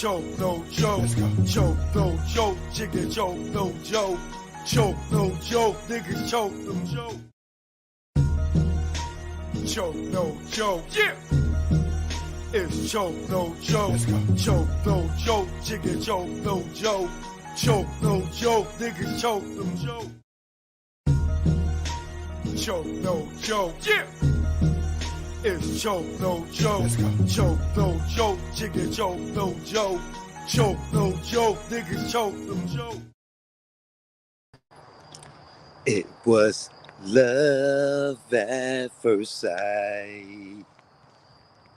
choke, no joke. Let's go. Choke, no joke. Chicken choke, no joke. Choke, no joke. Niggas choke, no joke. Choke, no joke. Yeah. It's choke, no joke. Let's go. Choke, no joke. Chicken choke, no joke. Choke, no joke. Niggas choke, no joke. Choke, no joke. Yeah. It's choke, no joke. Let's go. Choke, no joke. Chicken choke, no joke. Choke, no joke. Niggas choke, no joke. It was love at first sight.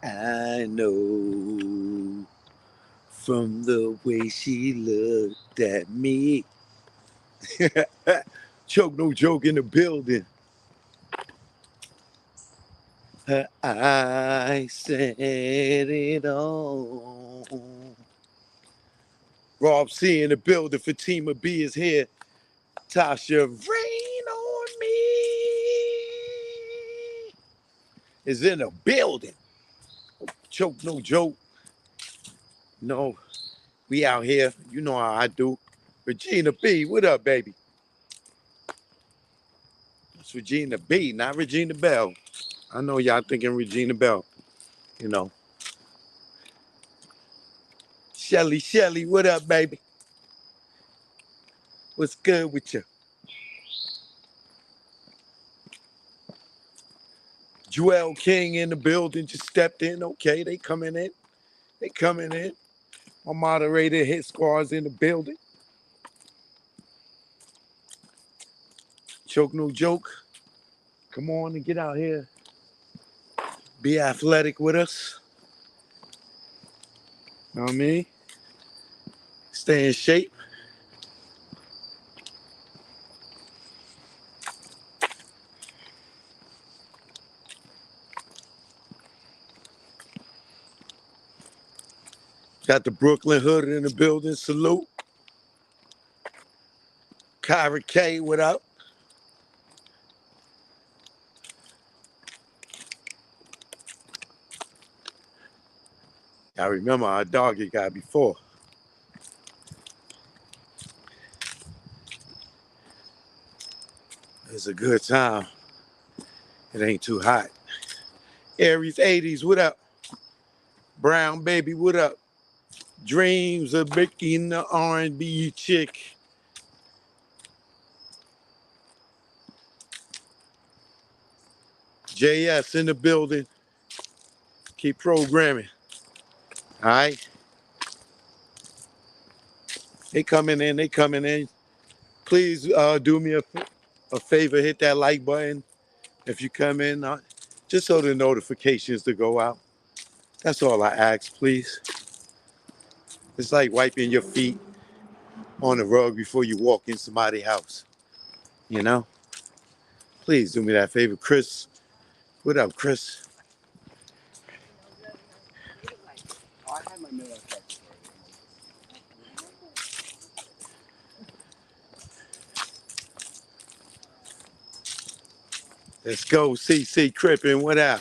I know from the way she looked at me. Choke, no joke in the building. Her eyes said it all. Rob C in the building. Fatima B is here. Tasha Rain on Me is in the building. Choke, no joke. No, we out here. You know how I do. Regina B, what up, baby? It's Regina B, not Regina Bell. I know y'all thinking Regina Bell. You know. Shelly, what up, baby? What's good with you? Joel King in the building, just stepped in. Okay, they coming in. My moderator hit squad's in the building. Choke, no joke. Come on and get out here. Be athletic with us. Know what I mean? Stay in shape. Got the Brooklyn Hood in the building. Salute. Kyra K, what up? I remember our dog you got before. It's a good time. It ain't too hot. Aries 80s, what up? Brown baby, what up? Dreams of making the R&B chick. JS in the building. Keep programming. All right? They coming in. Please do me a favor, hit that like button if you come in, just so the notifications to go out. That's all I ask, please. It's like wiping your feet on the rug before you walk in somebody's house. You know? Please do me that favor. Chris, what up, Chris? Let's go, CC Crippin', what up?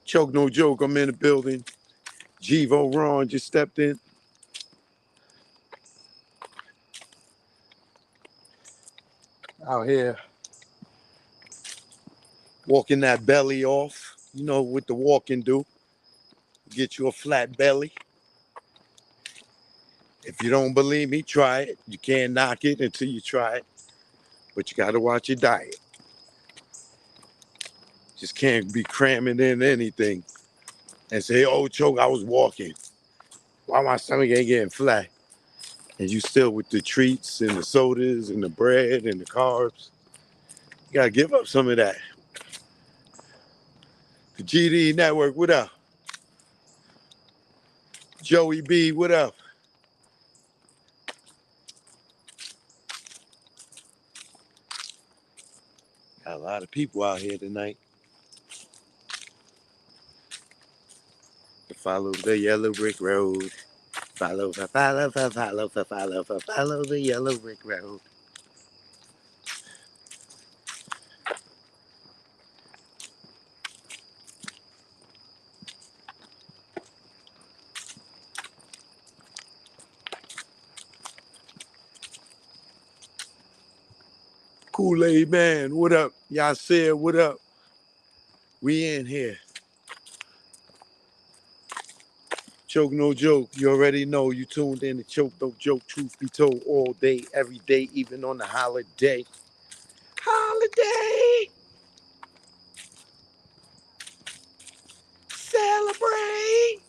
Choke, no joke, I'm in the building. Givo Ron just stepped in. Out here, walking that belly off. You know what the walking do. Get you a flat belly. If you don't believe me, try it. You can't knock it until you try it. But you gotta watch your diet. Just can't be cramming in anything and say, oh, Choke, I was walking. Why my stomach ain't getting flat? And you still with the treats and the sodas and the bread and the carbs. You gotta give up some of that. The GD Network, what up? Joey B, what up? Got a lot of people out here tonight. Follow the yellow brick road. Follow the yellow brick road. Kool-Aid Man, what up? Y'all said, what up? We in here. Choke no joke. You already know you tuned in to Choke no joke. Truth be told, all day, every day, even on the holiday. Holiday! Celebrate!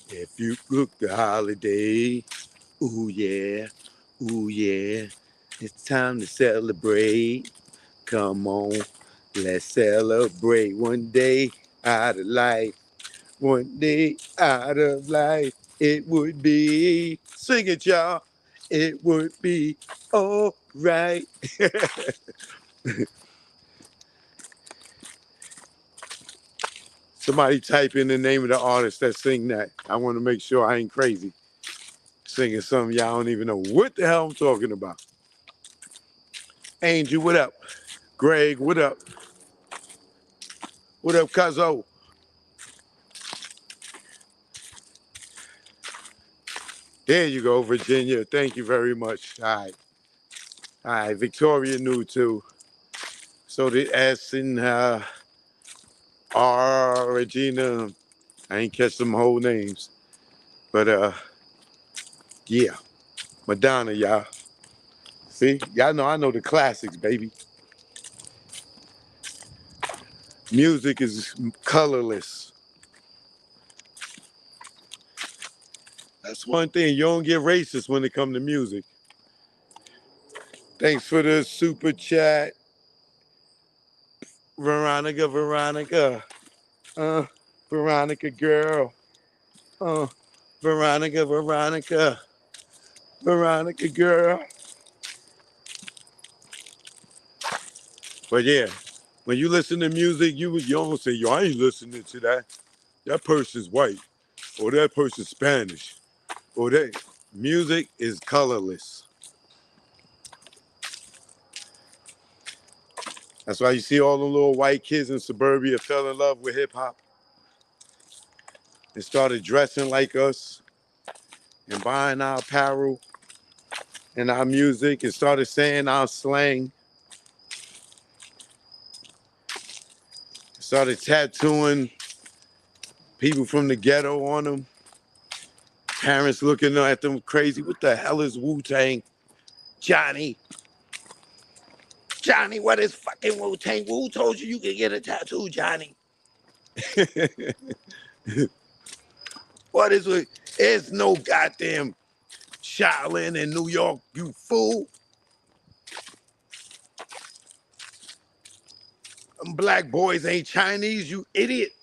If you cook the holiday, ooh yeah, ooh yeah. It's time to celebrate. Come on, let's celebrate one day out of life. One day out of life, it would be. Sing it, y'all. It would be all right. Somebody type in the name of the artist that sing that. I want to make sure I ain't crazy. Singing something y'all don't even know what the hell I'm talking about. Angel, what up? Greg, what up? What up, Cuzzo? There you go, Virginia. Thank you very much. All right. All right. Victoria knew too. So did S and R, Regina. I ain't catch them whole names. But yeah. Madonna, y'all. See? Y'all know I know the classics, baby. Music is colorless. That's one thing. You don't get racist when it comes to music. Thanks for the super chat, Veronica. Uh, Veronica girl. Uh, Veronica girl. But yeah, when you listen to music, you don't say, yo, I ain't listening to that. That person's white, or that person's Spanish, or that music is colorless. That's why you see all the little white kids in suburbia fell in love with hip hop and started dressing like us and buying our apparel and our music and started saying our slang, started tattooing people from the ghetto on them, parents looking at them crazy. What the hell is Wu-Tang? Johnny, what is fucking Wu-Tang? Wu told you could get a tattoo, Johnny? What is it? It's no goddamn Shaolin in New York, you fool. Them black boys ain't Chinese, you idiot.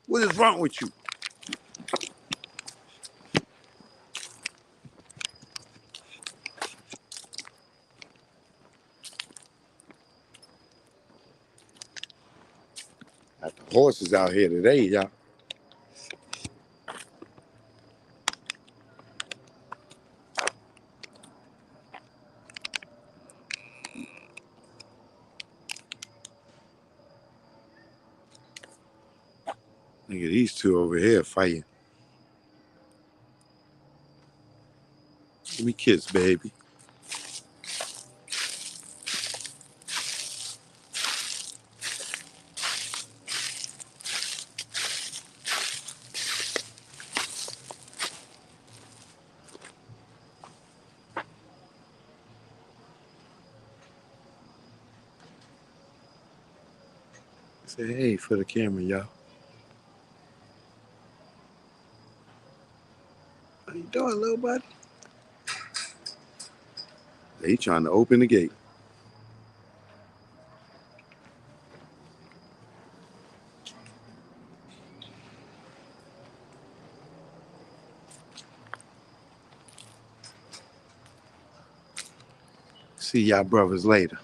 What is wrong with you? Got the horses out here today, y'all. Look at these two over here fighting. Give me kiss, baby. Say hey for the camera, y'all. How you doing, little buddy? They trying to open the gate. See y'all brothers later.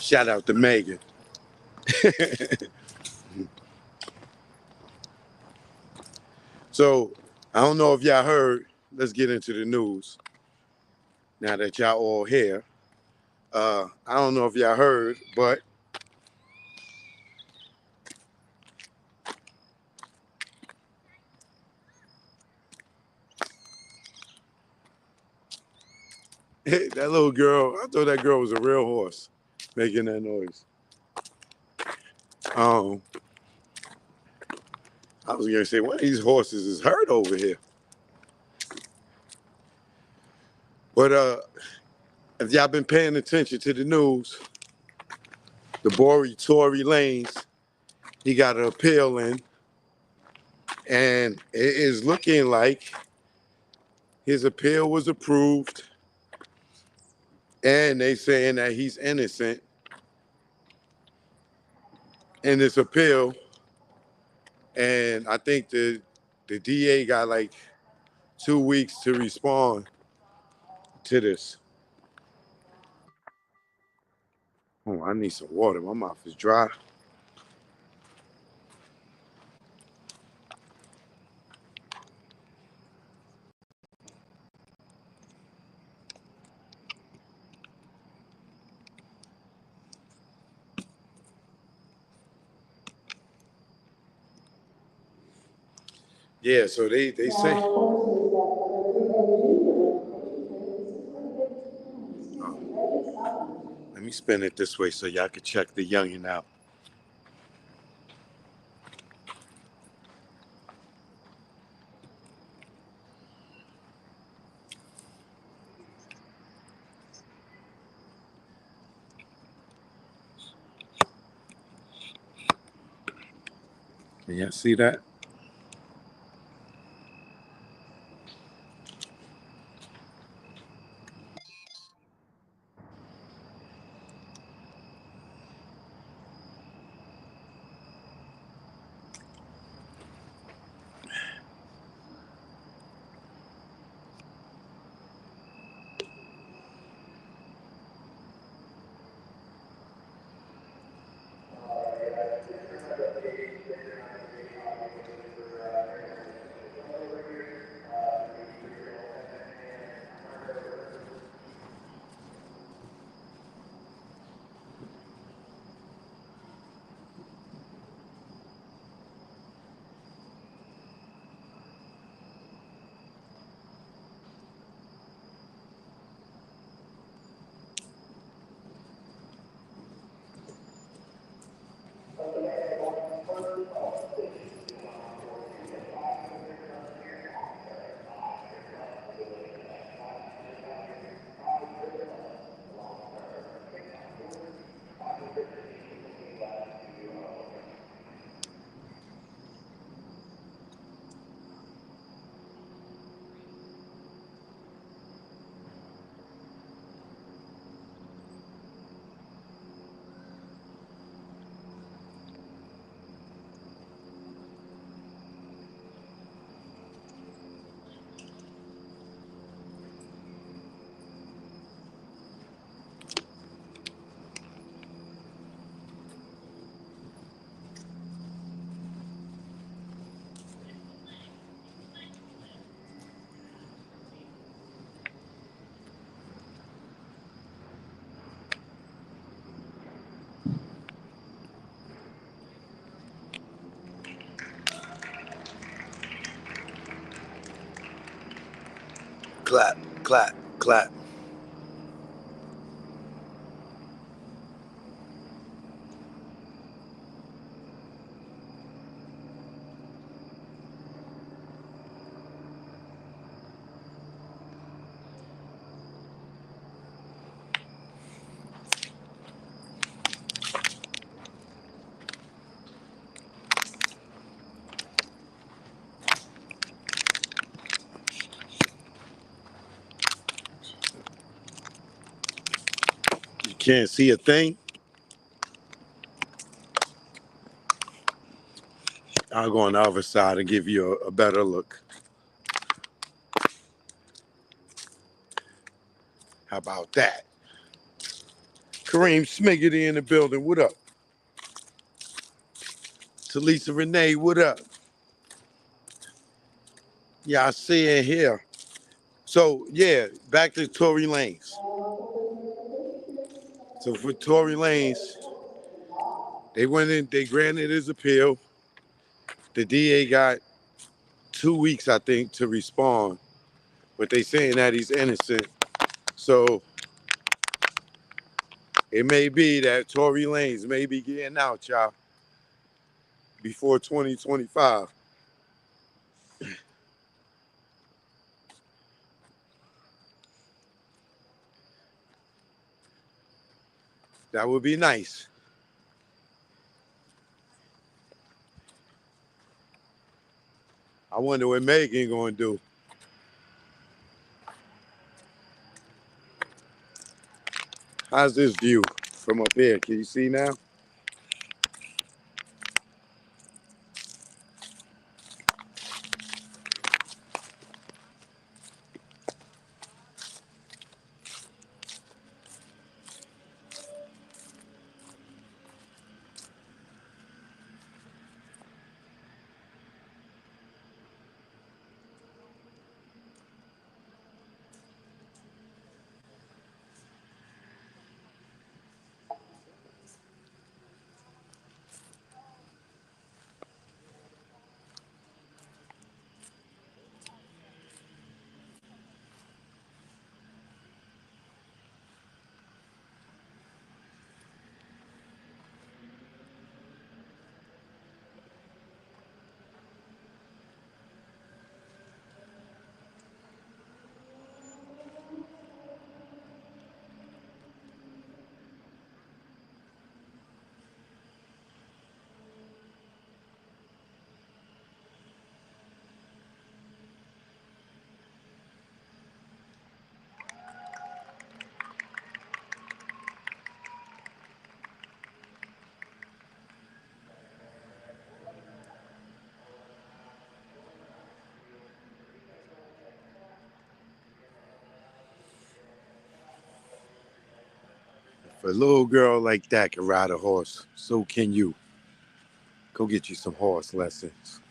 Shout out to Megan. So, I don't know if y'all heard. Let's get into the news. Now that y'all all here. I don't know if y'all heard, but that little girl, I thought that girl was a real horse making that noise. Um, I was gonna say one of these horses is hurt over here. But if y'all been paying attention to the news, the boy Tory Lanez, he got an appeal in, and it is looking like his appeal was approved, and they saying that he's innocent in this appeal. And I think the DA got like 2 weeks to respond to this. Oh, I need some water. My mouth is dry. Yeah, so they say. Let me spin it this way so y'all can check the youngin out. Can y'all see that? Clap, clap, clap. You can't see a thing? I'll go on the other side and give you a better look. How about that? Kareem Smiggity in the building. What up? Talisa Renee, what up? Yeah, I see it here. So, yeah, back to Tory Lanez. So for Tory Lanez, they went in, they granted his appeal. The DA got 2 weeks, I think, to respond, but they saying that he's innocent. So it may be that Tory Lanez may be getting out, y'all, before 2025. That would be nice. I wonder what Megan gonna do. How's this view from up here? Can you see now? If a little girl like that can ride a horse, so can you. Go get you some horse lessons.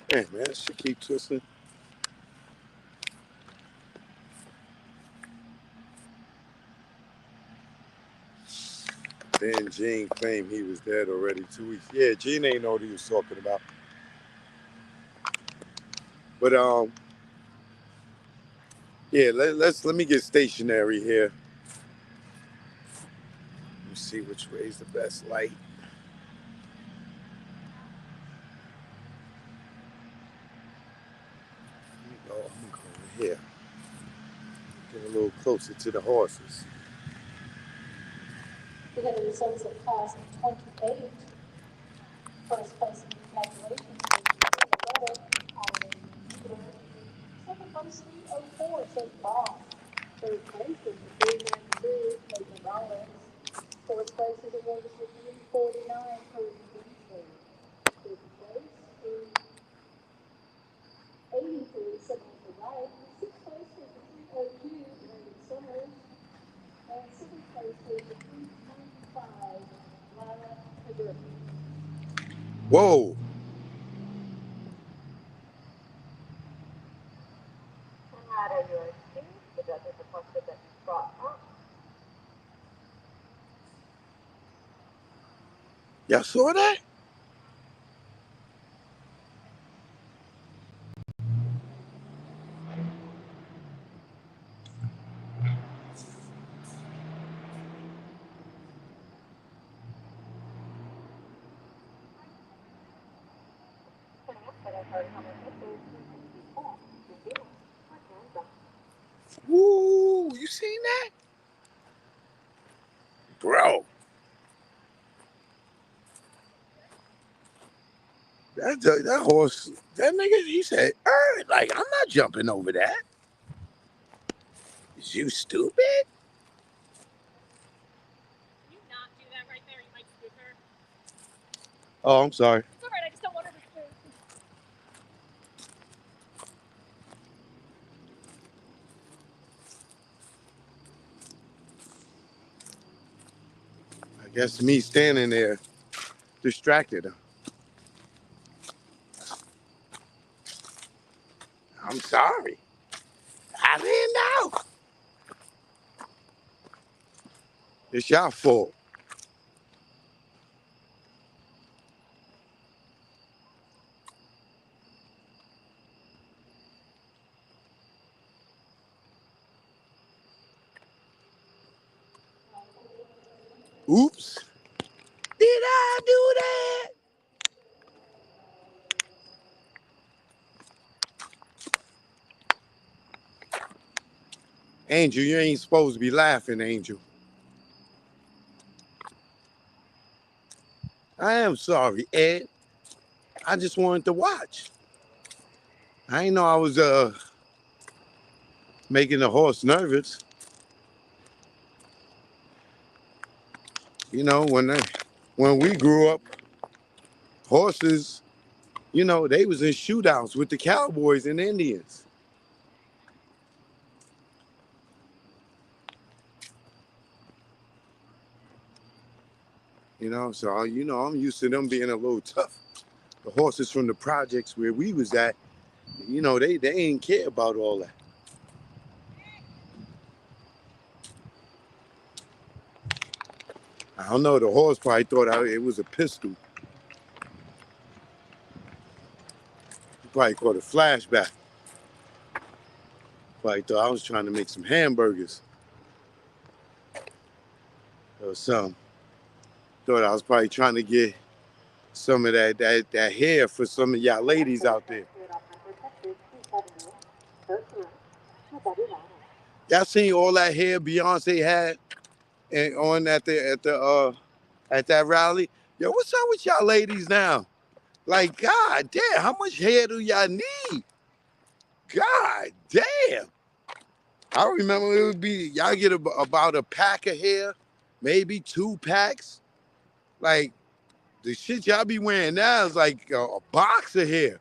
Hey man, she keep twisting. Then Gene claimed he was dead already 2 weeks. Yeah, Gene ain't know what he was talking about. But yeah, let me get stationary here. Let me see which way is the best light. Let me go. I'm gonna go over here. Get a little closer to the horses. We had the results of class of 28. First place in congratulations was 11. Second place 304 says Bob. Third place is the 392 Nathan Rollins. Fourth place is awarded to 349 per Beasley. Fifth place is 83 Samantha Wright. Sixth place is the 302 Brandon Summers. And seventh place is the 395 Lana Pedro. Whoa. Y'all saw that? Woo, you seen that? Bro. That horse, that nigga, he said, like, I'm not jumping over that. Is you stupid? Can you not do that right there? You might spook her. Oh, I'm sorry. It's all right. I just don't want her to spook. Guess me standing there distracted her. I'm sorry. I didn't know. It's your fault. Oops. Did I do that? Angel, you ain't supposed to be laughing, Angel. I am sorry, Ed. I just wanted to watch. I didn't know I was making the horse nervous. You know, when we grew up, horses, you know, they was in shootouts with the cowboys and Indians. You know, so you know, I'm used to them being a little tough. The horses from the projects where we was at, you know, they ain't care about all that. I don't know. The horse probably thought it was a pistol. He probably caught a flashback. Probably thought I was trying to make some hamburgers or something. Thought I was probably trying to get some of that hair for some of y'all ladies out there. Y'all seen all that hair Beyonce had and on at that rally? Yo, what's up with y'all ladies now? Like, God damn, how much hair do y'all need? God damn. I remember it would be y'all get about a pack of hair, maybe 2 packs. Like the shit y'all be wearing now is like a box of hair.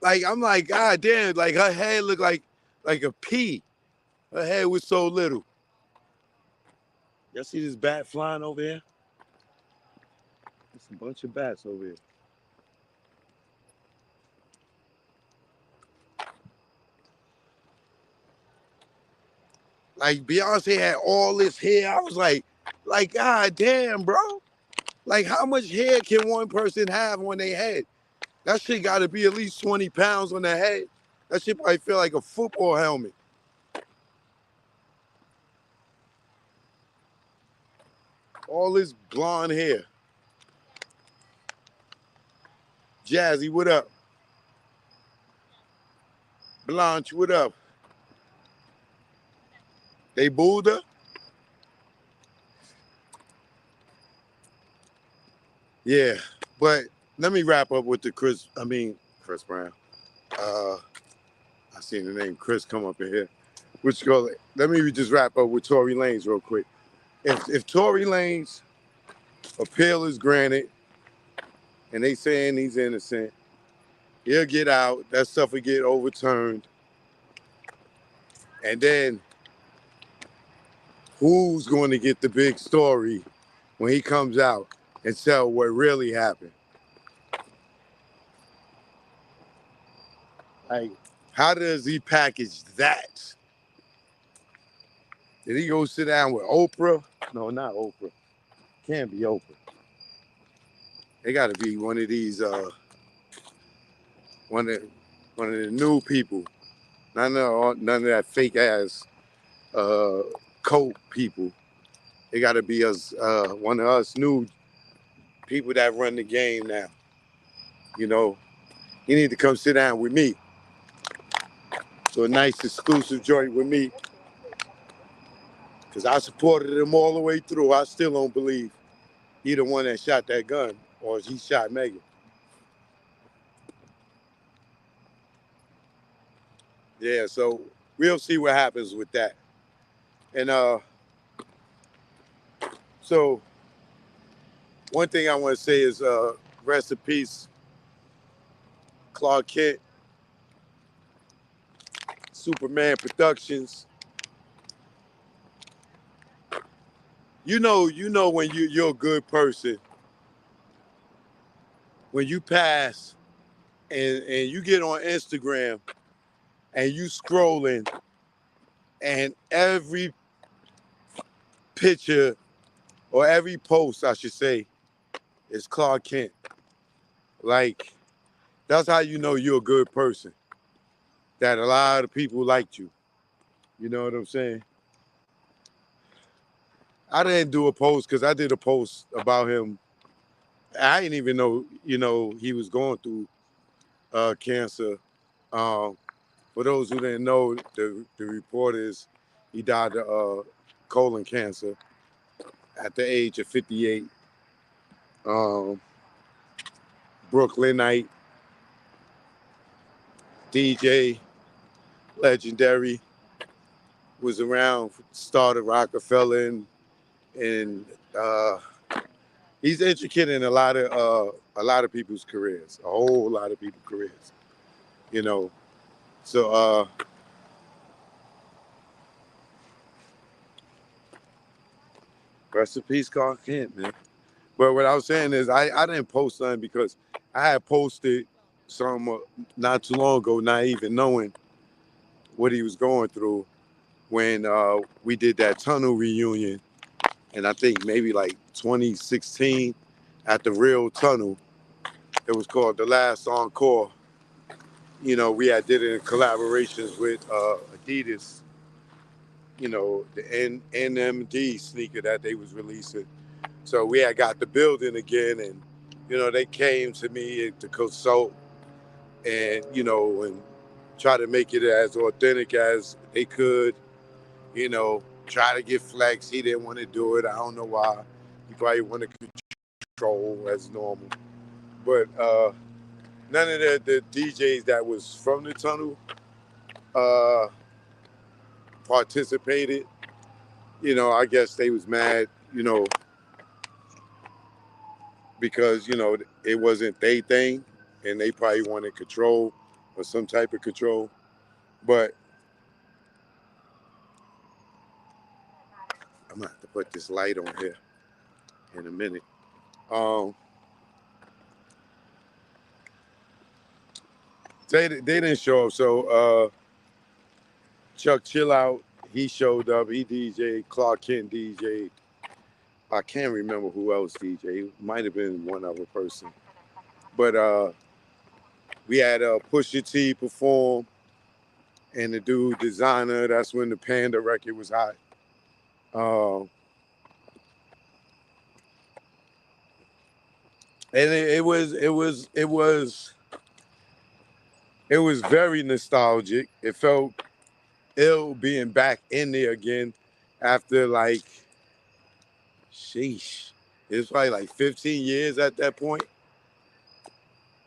Like I'm like, God damn, like her head looked like a pea. Her head was so little. Y'all see this bat flying over here? There's a bunch of bats over here. Like Beyonce had all this hair. I was like, God damn, bro. Like how much hair can one person have on their head? That shit gotta be at least 20 pounds on their head. That shit probably feel like a football helmet. All this blonde hair. Jazzy, what up? Blanche, what up? They booed her? Yeah. But let me wrap up with the Chris Brown. I seen the name Chris come up in here. Let me just wrap up with Tory Lanez real quick. If Tory Lanez appeal is granted and they saying he's innocent, he'll get out. That stuff will get overturned. And then who's going to get the big story when he comes out and tell what really happened? Like, how does he package that? Did he go sit down with Oprah? No, not Oprah. Can't be Oprah. They got to be one of these, one of the new people. None of that fake ass cult people. They got to be us, one of us new people that run the game now. You know, you need to come sit down with me. So a nice exclusive joint with me. Because I supported him all the way through. I still don't believe he the one that shot that gun or he shot Megan. Yeah, so we'll see what happens with that. And so one thing I want to say is rest in peace, Clark Kent. Superman Productions. You know when you're a good person, when you pass and you get on Instagram and you scrolling and every picture or every post, I should say, is Clark Kent. Like, that's how you know you're a good person. That a lot of people liked you. You know what I'm saying? I didn't do a post because I did a post about him. I didn't even know, he was going through cancer. Um, for those who didn't know, the report is he died of colon cancer at the age of 58. Um, Brooklynite, DJ, legendary, was around, started Rockefeller, and uh, he's intricate in a lot of people's careers, a whole lot of people's careers, you know. So rest in peace, Clark Kent, man. But what I was saying is I didn't post something because I had posted some not too long ago, not even knowing what he was going through when we did that tunnel reunion, and I think maybe like 2016 at the Real Tunnel. It was called The Last Encore. We had did it in collaborations with Adidas, the NMD sneaker that they was releasing. So we had got the building again, and they came to me to consult and and try to make it as authentic as they could. Try to get Flex. He didn't want to do it. I don't know why. He probably wanted control as normal. But none of the DJs that was from the tunnel uh, participated. I guess they was mad, because, it wasn't their thing and they probably wanted control or some type of control. But I'm gonna have to put this light on here in a minute. Um, they didn't show up. So Chuck Chill Out, he showed up. He DJ. Clark Kent DJ. I can't remember who else DJ. It might have been one other person. But we had Pusha T perform and the dude Designer. That's when the Panda record was hot. Um, and it was very nostalgic. It felt ill being back in there again after like, sheesh, it was probably like 15 years at that point.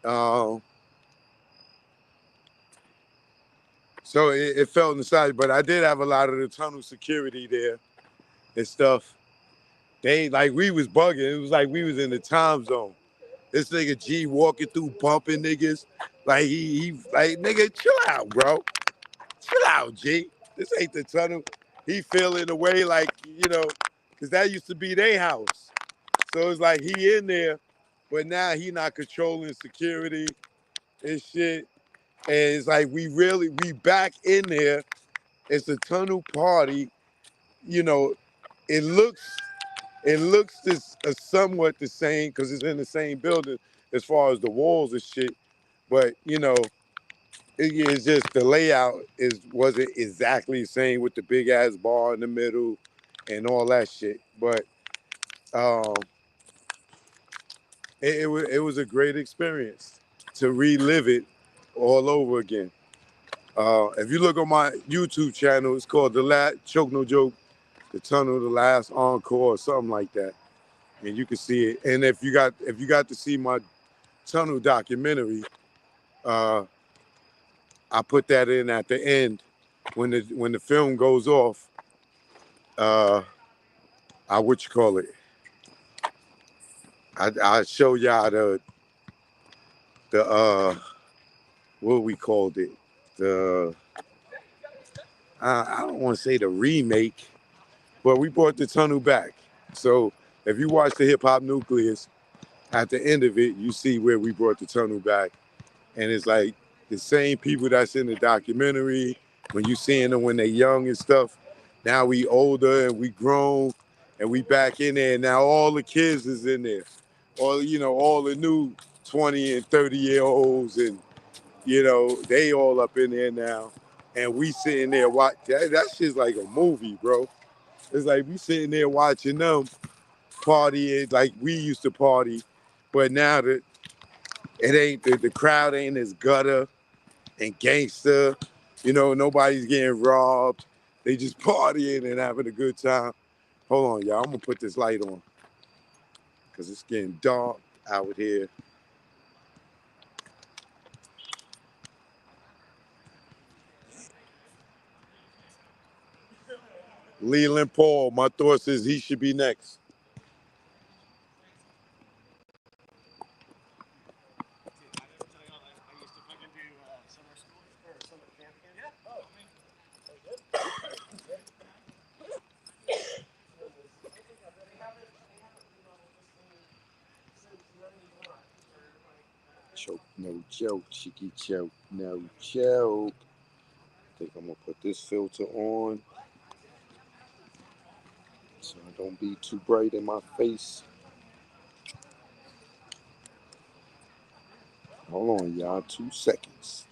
Um, so it felt nostalgic, but I did have a lot of the tunnel security there and stuff. They like we was bugging. It was like we was in the time zone. This nigga G walking through bumping niggas. Like he like, nigga, chill out, bro. Chill out, G. This ain't the tunnel. He feeling the way like, because that used to be their house. So it's like he in there, but now he not controlling security and shit. And it's like we back in there. It's a tunnel party. You know, it looks this somewhat the same because it's in the same building as far as the walls and shit. But it's just the layout wasn't exactly the same with the big ass bar in the middle and all that shit. But um, it was a great experience to relive it all over again. If you look on my YouTube channel, it's called The Last Choke No Joke, The Tunnel, The Last Encore, or something like that, and you can see it. And if you got to see my tunnel documentary, I put that in at the end when the film goes off. I what you call it? I show y'all the what we called it, the I don't want to say the remake, but we brought the tunnel back. So if you watch the Hip Hop Nucleus, at the end of it, you see where we brought the tunnel back. And it's like the same people that's in the documentary, when you seeing them when they young and stuff, now we older and we grown and we back in there. Now all the kids is in there. All the new 20 and 30-year olds and they all up in there now. And we sitting there watch that shit's like a movie, bro. It's like we sitting there watching them party like we used to party, but now that it ain't the crowd ain't as gutter and gangster. Nobody's getting robbed. They just partying and having a good time. Hold on, y'all. I'm gonna put this light on because it's getting dark out here. Leland Paul, my thought says he should be next. Choke, no joke, cheeky choke, no joke. I think I'm gonna put this filter on so I don't be too bright in my face. Hold on, y'all, 2 seconds.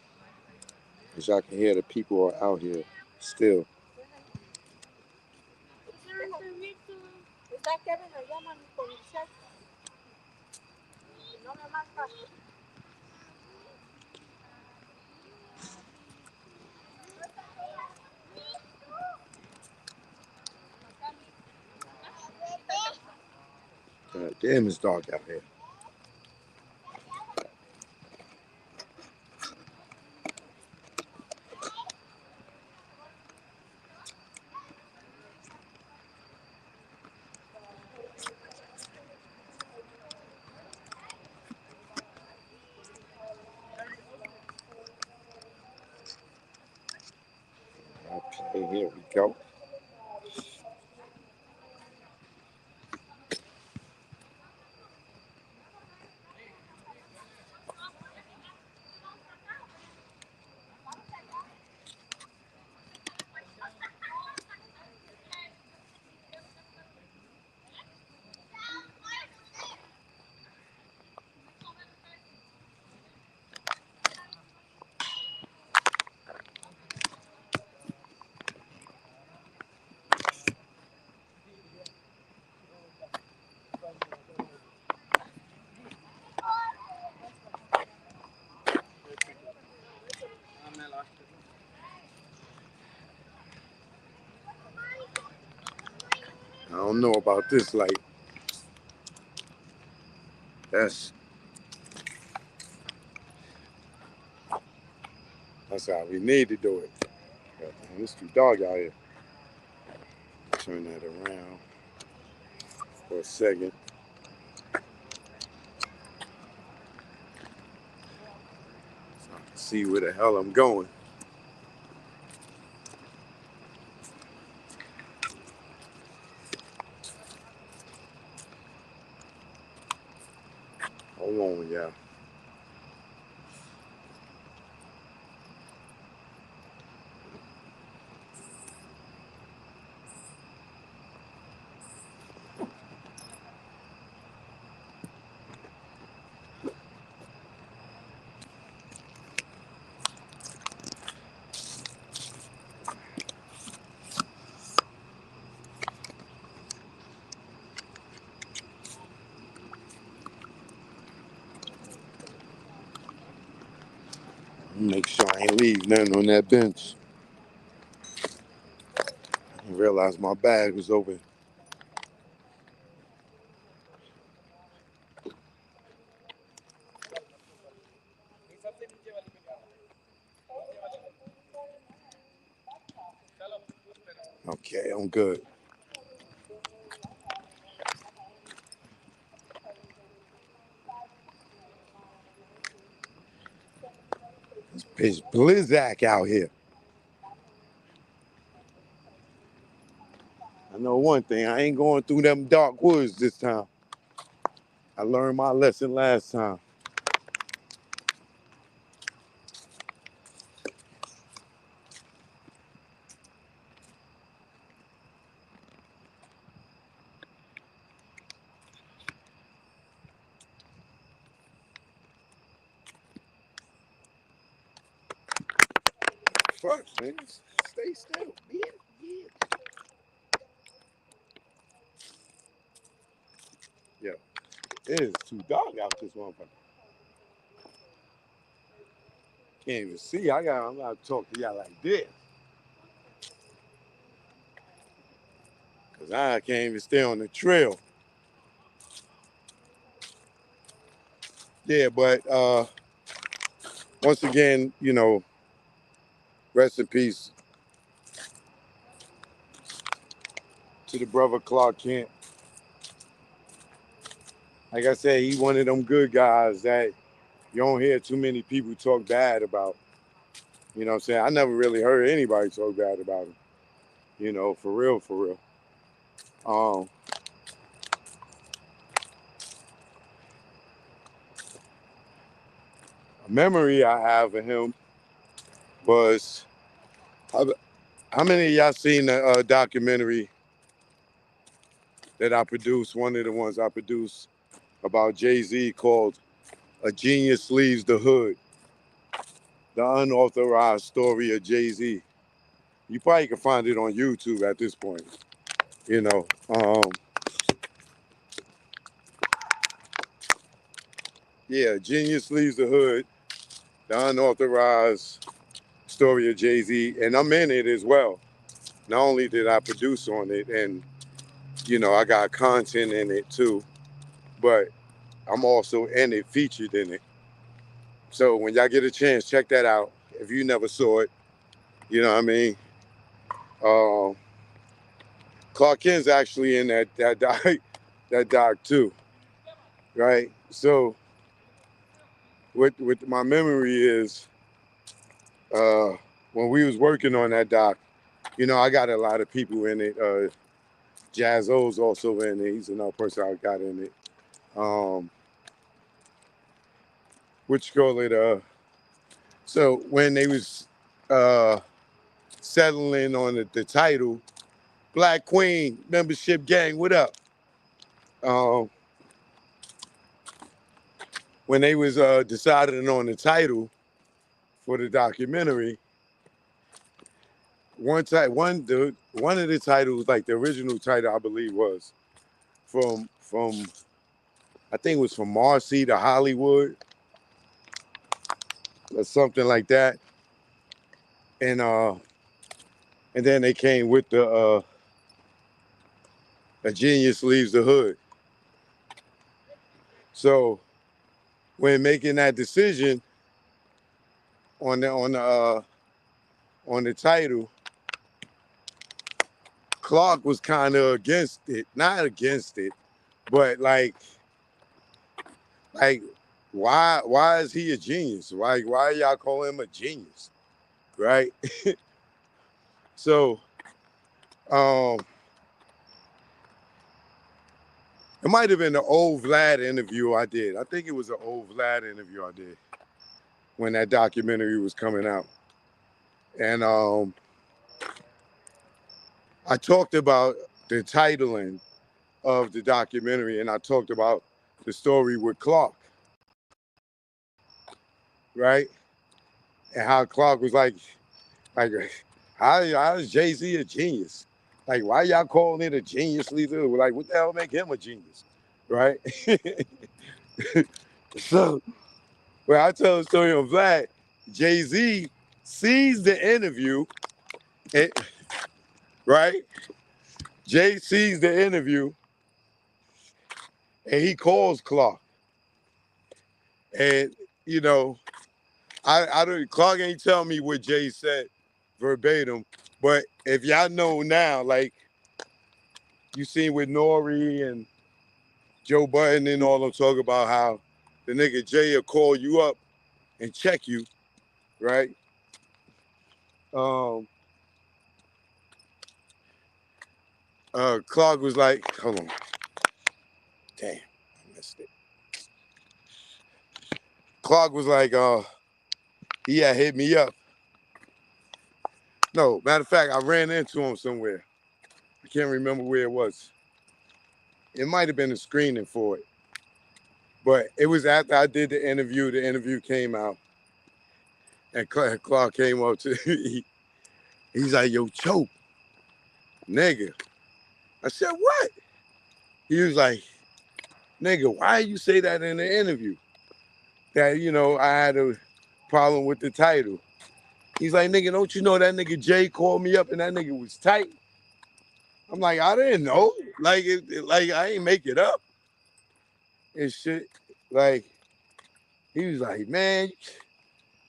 As y'all can hear, the people are out here still. God damn, it's dark out here. Okay, here we go. I don't know about this light. That's how we need to do it. God damn, it's too dark out here. Turn that around for a second. So I can see where the hell I'm going. Hold on, y'all. Make sure I ain't leave nothing on that bench. I realized my bag was over. Okay, I'm good. It's pitch blizzak out here. one thing. I ain't going through them dark woods this time. I learned my lesson last time. Fuck, man. Stay still. Yeah, yeah. Yeah. It is too dark out this motherfucker. Can't even see. I'm gonna talk to y'all like this. Cause I can't even stay on the trail. Yeah, but once again, rest in peace to the brother Clark Kent. Like I said, he one of them good guys that you don't hear too many people talk bad about. You know what I'm saying? I never really heard anybody talk bad about him. For real, for real. A memory I have of him was, how many of y'all seen the documentary that I produced, one of the ones I produced about Jay-Z called A Genius Leaves the Hood, the unauthorized story of Jay-Z. You probably can find it on YouTube at this point. Yeah, Genius Leaves the Hood, the unauthorized story of Jay-Z, and I'm in it as well. Not only did I produce on it, and I got content in it too, but I'm also in it, featured in it. So when y'all get a chance, check that out. If you never saw it, you know what I mean? Clark Kent's actually in that doc too, right? So what my memory is, when we was working on that doc, I got a lot of people in it. Jazz O's also in it. He's another person I got in it. What you call it? So when they was settling on the title, Black Queen Membership Gang, what up? When they was deciding on the title for the documentary, one of the titles, like the original title, I believe was from I think it was from Marcy to Hollywood or something like that, and then they came with the A Genius Leaves the Hood. So when making that decision on the title, Clark was kind of against it, not against it, but like why is he a genius? Why y'all call him a genius, right? So it might have been the old Vlad interview I did. I think it was an old Vlad interview I did when that documentary was coming out, and I talked about the titling of the documentary, and I talked about the story with Clark, right? And how Clark was like how is Jay-Z a genius? Like, why y'all calling it a genius leader? Like, what the hell make him a genius, right? So, when I tell the story on Vlad, Jay-Z sees the interview, and, right? Jay sees the interview, and he calls Clark, and I don't. Clark ain't tell me what Jay said verbatim, but if y'all know now, like you seen with Nori and Joe Budden and all them talk about how the nigga Jay will call you up and check you, right? Um, Clark was like, hold on. Damn, I missed it. Clark was like, he had hit me up. No, matter of fact, I ran into him somewhere. I can't remember where it was. It might have been a screening for it. But it was after I did the interview. The interview came out. And Clark came up to me. He's like, yo, choke, nigga. I said, what? He was like, nigga, why you say that in the interview? That, you know, I had a problem with the title. He's like, nigga, don't you know that nigga Jay called me up and that nigga was tight? I'm like, I didn't know. Like, like I ain't make it up and shit. Like, he was like, man,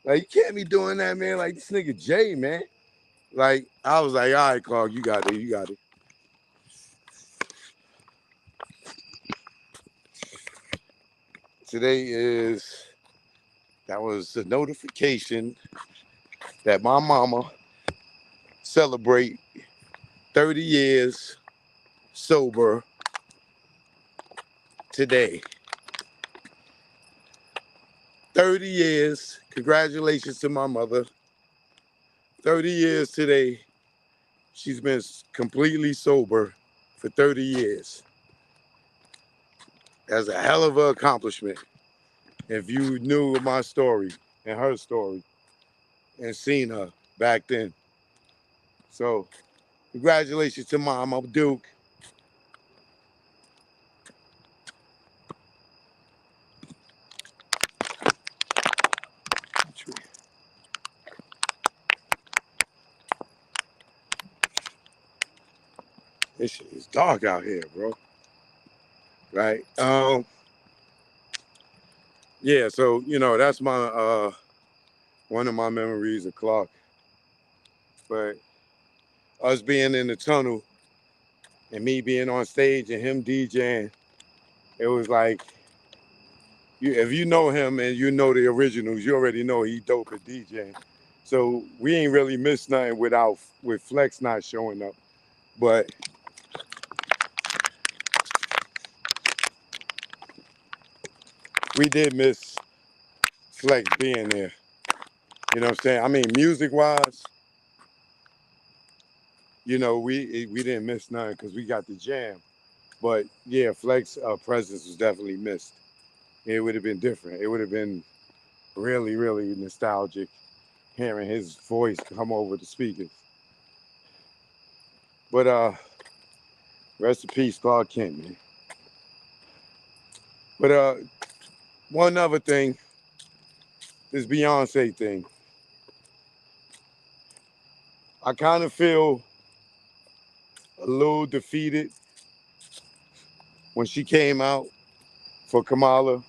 like, you can't be doing that, man. Like, this nigga Jay, man. Like, I was like, all right, Clark, you got it, you got it. Today that was a notification that my mama celebrate 30 years sober today. 30 years. Congratulations to my mother. 30 years today. She's been completely sober for 30 years. That's a hell of an accomplishment. If you knew my story and her story and seen her back then. So, congratulations to Mama Duke. This shit is dark out here, bro. Right? Yeah, so you know, that's my one of my memories of Clark. But us being in the tunnel and me being on stage and him DJing, it was like if you know him and you know the originals, you already know he dope at DJing. So we ain't really missed nothing with Flex not showing up. But we did miss Flex being there. You know what I'm saying? I mean, music-wise, you know, we didn't miss nothing because we got the jam. But yeah, Flex presence was definitely missed. It would have been different. It would have been really, really nostalgic hearing his voice come over the speakers. But rest in peace, Clark Kent, man. But one other thing, this Beyonce thing. I kind of feel a little defeated when she came out for Kamala,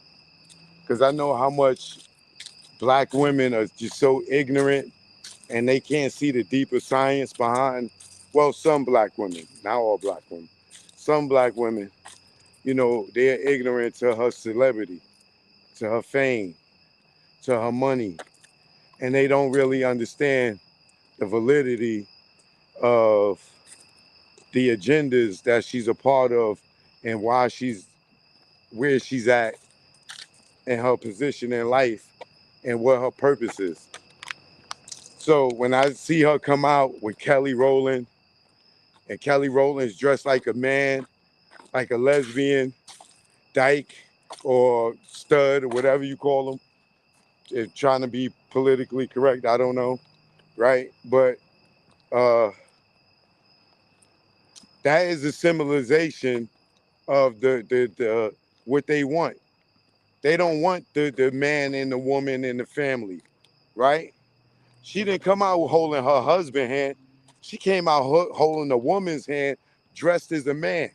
because I know how much black women are just so ignorant and they can't see the deeper science behind, well, some black women, not all black women. Some black women, you know, they're ignorant to her celebrity, to her fame, to her money, and they don't really understand the validity of the agendas that she's a part of and why she's where she's at in her position in life and what her purpose is. So when I see her come out with Kelly Rowland, and Kelly Rowland's dressed like a man, like a lesbian, dyke, or stud, or whatever you call them, if trying to be politically correct, I don't know, right? But that is a symbolization of the what they want. They don't want the man and the woman and the family, right? She didn't come out holding her husband's hand. She came out holding a woman's hand, dressed as a man.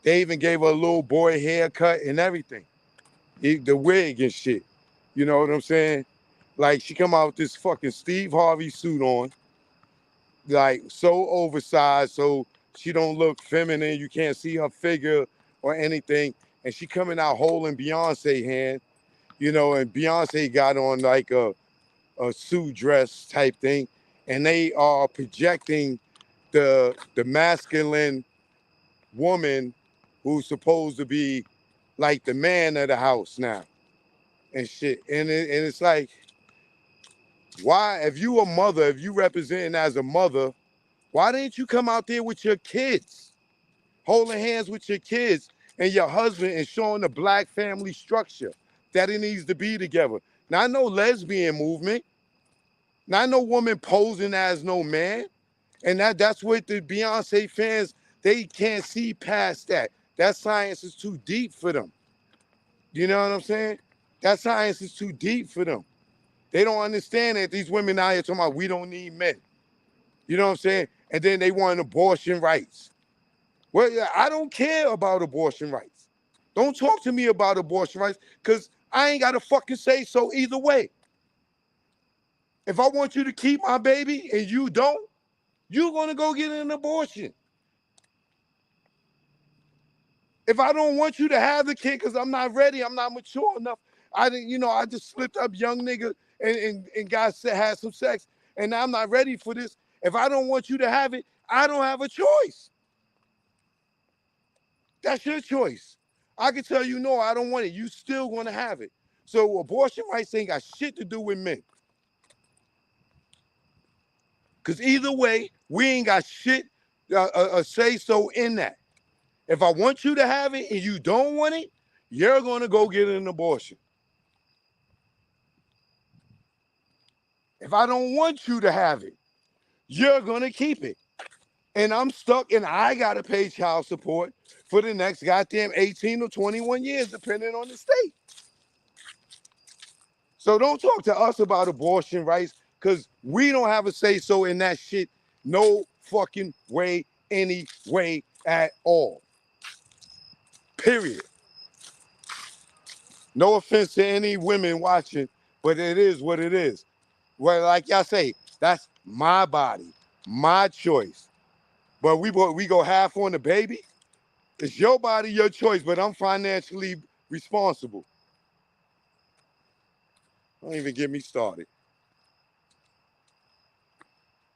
They even gave her a little boy haircut and everything, the wig and shit. You know what I'm saying? Like she come out with this fucking Steve Harvey suit on, like so oversized, so she don't look feminine. You can't see her figure or anything. And she coming out holding Beyonce hand, you know, and Beyonce got on like a suit dress type thing, and they are projecting the masculine woman who's supposed to be like the man of the house now and shit. And it's like, why, if you a mother, if you representing as a mother, why didn't you come out there with your kids, holding hands with your kids and your husband and showing the black family structure that it needs to be together? Not no lesbian movement, not no woman posing as no man. And that's what the Beyonce fans, they can't see past that. That science is too deep for them. You know what I'm saying? That science is too deep for them. They don't understand that these women out here talking about we don't need men. You know what I'm saying? And then they want abortion rights. Well, yeah, I don't care about abortion rights. Don't talk to me about abortion rights because I ain't got to fucking say so either way. If I want you to keep my baby and you don't, you're going to go get an abortion. If I don't want you to have the kid because I'm not ready, I'm not mature enough, I didn't, I just slipped up young nigga and got had some sex, and I'm not ready for this. If I don't want you to have it, I don't have a choice. That's your choice. I can tell you, no, I don't want it. You still going to have it. So abortion rights ain't got shit to do with men. Because either way, we ain't got shit say so in that. If I want you to have it and you don't want it, you're going to go get an abortion. If I don't want you to have it, you're going to keep it. And I'm stuck and I got to pay child support for the next goddamn 18 or 21 years, depending on the state. So don't talk to us about abortion rights because we don't have a say-so in that shit no fucking way, any way at all. Period. No offense to any women watching, but it is what it is. Well, like y'all say, that's my body, my choice. But we go half on the baby. It's your body, your choice, but I'm financially responsible. Don't even get me started.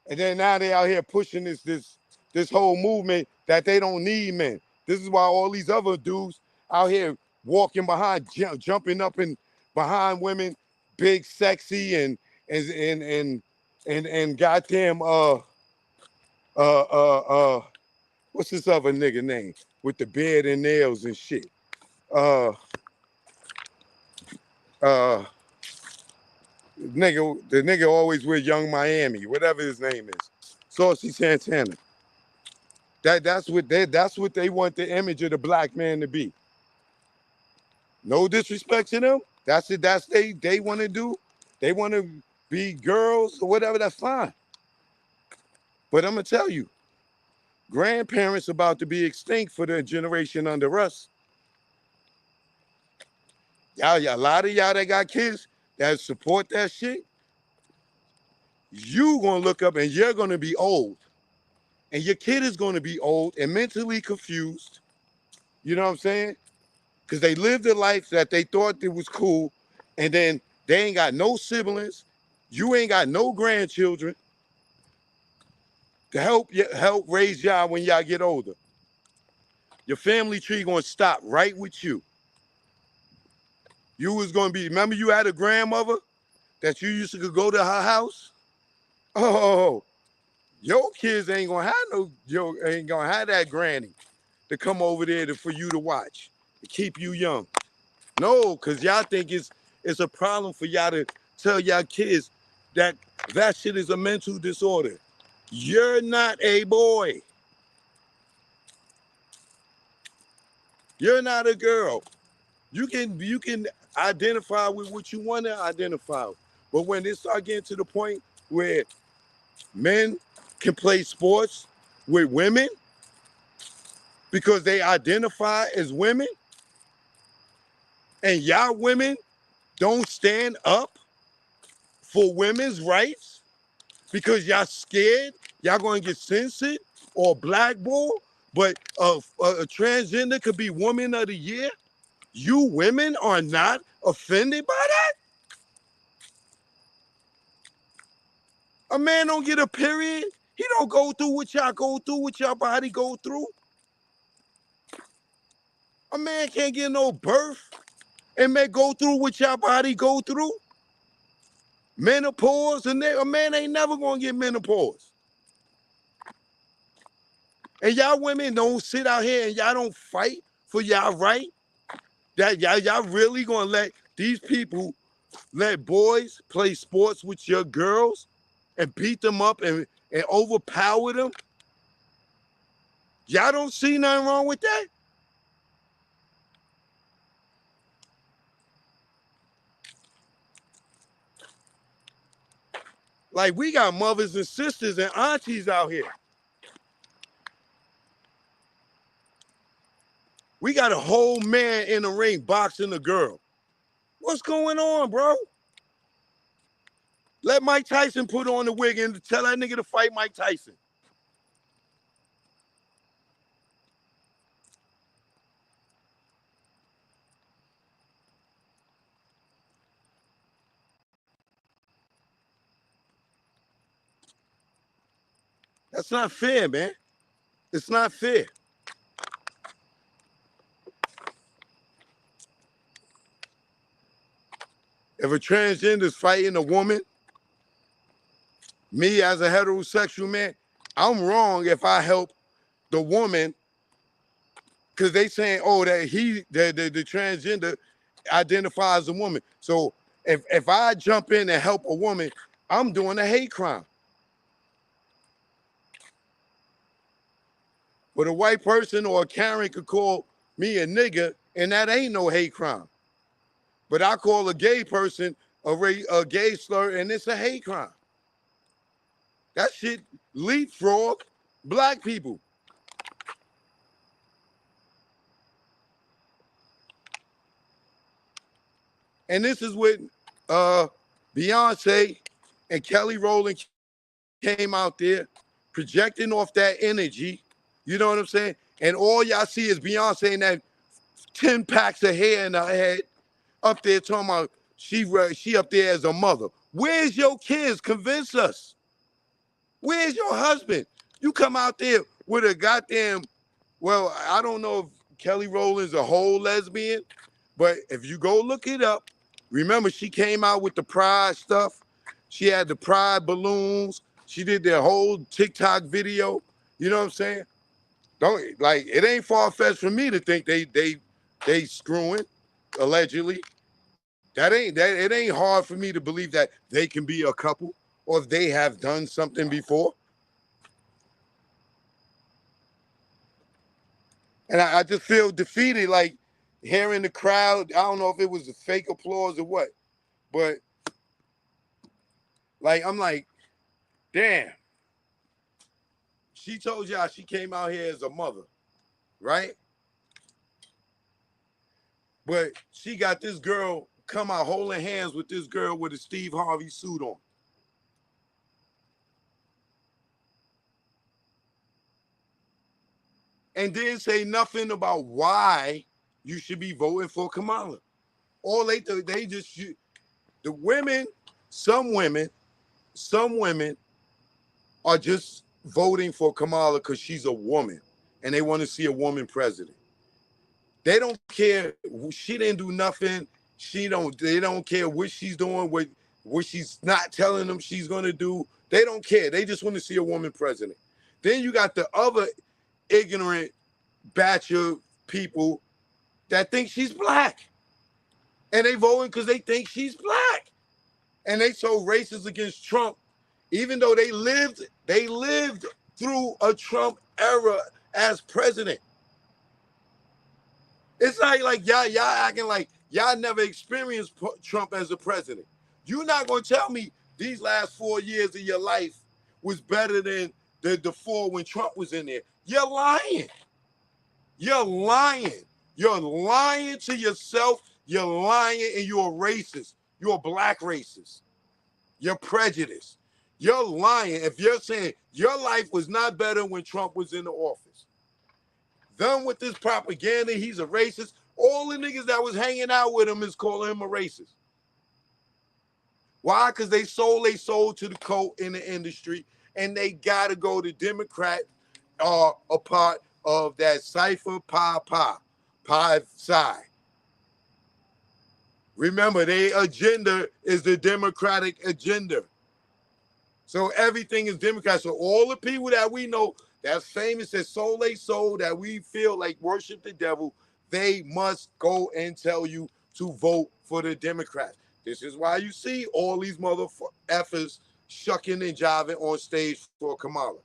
And then now they out here pushing this whole movement that they don't need men. This is why all these other dudes out here walking behind, jumping up and behind women, big, sexy, and goddamn what's this other nigga name with the beard and nails and shit? The nigga always with Young Miami, whatever his name is, Saucy Santana. That's what they want the image of the black man to be. No disrespect to them. That's it. That's they want to do. They want to be girls or whatever. That's fine. But I'm gonna tell you, grandparents about to be extinct for the generation under us. Y'all, a lot of y'all that got kids that support that shit, you gonna look up and you're gonna be old. And your kid is gonna be old and mentally confused. You know what I'm saying? Because they lived a life that they thought it was cool, and then they ain't got no siblings. You ain't got no grandchildren to help raise y'all when y'all get older. Your family tree gonna stop right with you. You was gonna be, remember you had a grandmother that you used to go to her house? Oh, your kids ain't gonna have that granny to come over there for you to watch, to keep you young. No, because y'all think it's a problem for y'all to tell y'all kids that shit is a mental disorder. You're not a boy. You're not a girl. You can identify with what you want to identify with. But when it start getting to the point where men can play sports with women because they identify as women, and y'all women don't stand up for women's rights because y'all scared y'all going to get censored or blackballed, but a transgender could be woman of the year. You women are not offended by that? A man don't get a period. He don't go through what y'all go through, what y'all body go through. A man can't get no birth and may go through what your body go through. Menopause, and a man ain't never gonna get menopause. And y'all women don't sit out here and y'all don't fight for y'all right. That y'all really gonna let these people let boys play sports with your girls and beat them up and overpower them? Y'all don't see nothing wrong with that? Like, we got mothers and sisters and aunties out here. We got a whole man in the ring boxing a girl. What's going on, bro? Let Mike Tyson put on the wig and tell that nigga to fight Mike Tyson. That's not fair, man. It's not fair. If a transgender's fighting a woman, me as a heterosexual man, I'm wrong if I help the woman, because they saying, oh, that the transgender identifies as a woman. So if I jump in and help a woman, I'm doing a hate crime. But a white person or a Karen could call me a nigga, and that ain't no hate crime. But I call a gay person a gay slur, and it's a hate crime. That shit leapfrog black people. And this is what Beyonce and Kelly Rowland came out there projecting off that energy. You know what I'm saying? And all y'all see is Beyonce and that 10 packs of hair in her head up there talking about she up there as a mother. Where's your kids? Convince us. Where's your husband? You come out there with a goddamn, well, I don't know if Kelly Rowland's a whole lesbian, but if you go look it up, remember she came out with the pride stuff. She had the pride balloons. She did their whole TikTok video. You know what I'm saying? Don't, like, it ain't far-fetched for me to think they screwing, allegedly. It ain't hard for me to believe that they can be a couple or if they have done something before. And I just feel defeated, like hearing the crowd. I don't know if it was a fake applause or what, but like, I'm like, damn. She told y'all she came out here as a mother, right? But she got this girl come out holding hands with this girl with a Steve Harvey suit on. And didn't say nothing about why you should be voting for Kamala. All they just, the women, some women are just voting for Kamala because she's a woman and they want to see a woman president. They don't care. She didn't do nothing. They don't care what she's doing, what she's not telling them she's gonna do. They don't care. They just want to see a woman president. Then you got the other ignorant batch of people that think she's black. And they voting because they think she's black. And they so racist against Trump, even though they lived through a Trump era as president. It's not like y'all acting like y'all never experienced Trump as a president. You're not going to tell me these last 4 years of your life was better than the 4 when Trump was in there. You're lying. You're lying. You're lying to yourself. You're lying, and you're a racist. You're a black racist. You're prejudiced. You're lying if you're saying your life was not better when Trump was in the office. Done with this propaganda, he's a racist. All the niggas that was hanging out with him is calling him a racist. Why? Because they sold to the cult in the industry, and they got to go to Democrat a part of that cipher pie. Pie side. Remember, their agenda is the Democratic agenda. So everything is Democrat. So all the people that we know that's famous as Soul Soul that we feel like worship the devil, they must go and tell you to vote for the Democrats. This is why you see all these motherfuckers shucking and jiving on stage for Kamala.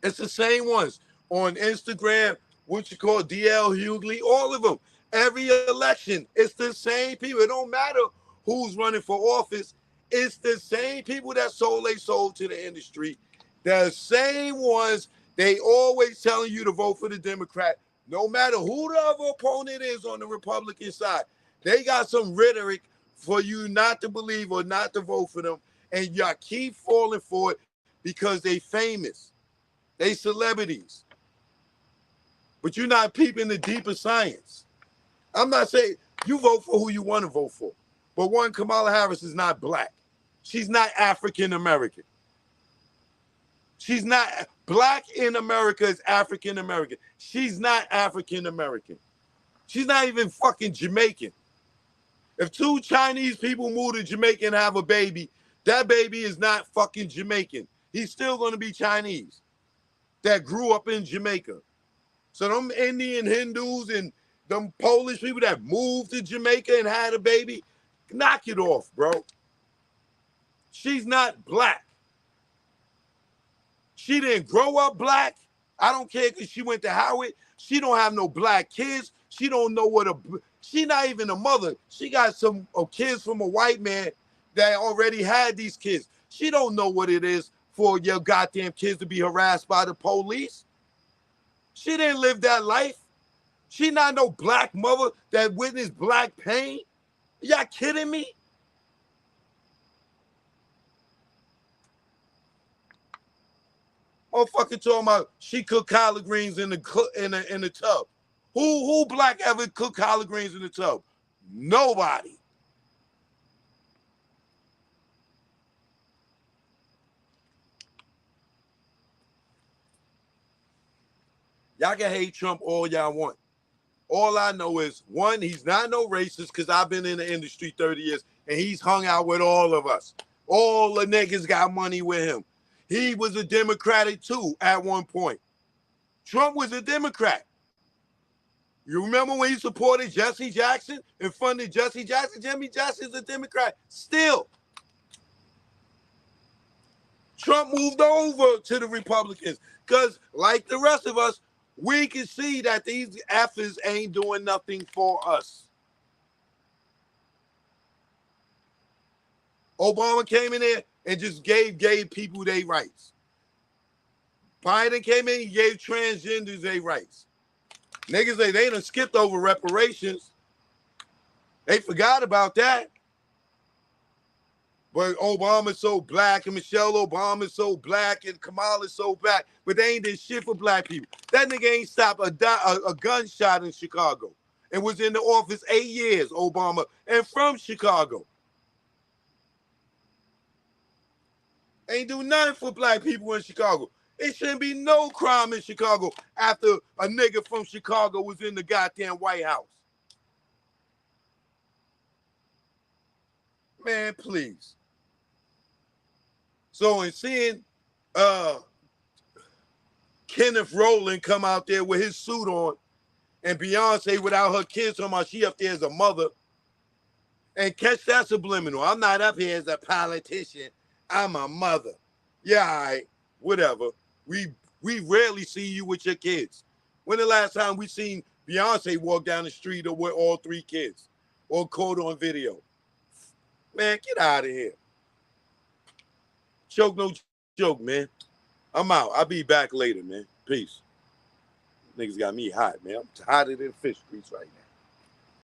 It's the same ones on Instagram, what you call DL Hughley, all of them. Every election, it's the same people. It don't matter who's running for office. It's the same people that sold they sold to the industry. The same ones, they always telling you to vote for the Democrat. No matter who the other opponent is on the Republican side, they got some rhetoric for you not to believe or not to vote for them. And y'all keep falling for it because they famous. They celebrities. But you're not peeping the deeper science. I'm not saying you vote for who you want to vote for. But one, Kamala Harris is not black. She's not African American. She's not black in America is African American. She's not African American. She's not even fucking Jamaican. If two Chinese people move to Jamaica and have a baby, that baby is not fucking Jamaican. He's still going to be Chinese that grew up in Jamaica. So them Indian Hindus and them Polish people that moved to Jamaica and had a baby, knock it off, bro. She's not black. She didn't grow up black. I don't care because she went to Howard. She don't have no black kids. She don't know what she not even a mother. She got some kids from a white man that already had these kids. She don't know what it is for your goddamn kids to be harassed by the police. She didn't live that life. She not no black mother that witnessed black pain. Y'all kidding me? Motherfucker talking about she cooked collard greens in the tub. Who black ever cooked collard greens in the tub? Nobody. Y'all can hate Trump all y'all want. All I know is, one, he's not no racist because I've been in the industry 30 years and he's hung out with all of us. All the niggas got money with him. He was a Democratic too at one point. Trump was a Democrat. You remember when he supported Jesse Jackson and funded Jesse Jackson? Jimmy Jackson's a Democrat still. Trump moved over to the Republicans because, like the rest of us, we can see that these effers ain't doing nothing for us. Obama came in there and just gave people their rights. Biden came in, he gave transgenders their rights. Niggas, they done skipped over reparations. They forgot about that. But Obama's so black and Michelle Obama's so black and Kamala's so black, but they ain't did shit for black people. That nigga ain't stopped a gunshot in Chicago and was in the office 8 years, Obama, and from Chicago. Ain't do nothing for black people in Chicago. It shouldn't be no crime in Chicago after a nigga from Chicago was in the goddamn White House. Man, please. So in seeing Kenneth Rowland come out there with his suit on and Beyonce without her kids talking about she up there as a mother, and catch that subliminal. I'm not up here as a politician. I'm a mother. Yeah, all right, whatever. We rarely see you with your kids. When the last time we seen Beyonce walk down the street with all 3 kids or caught on video? Man, get out of here. Joke, no joke, man. I'm out. I'll be back later, man. Peace. Niggas got me hot, man. I'm hotter than fish grease right now.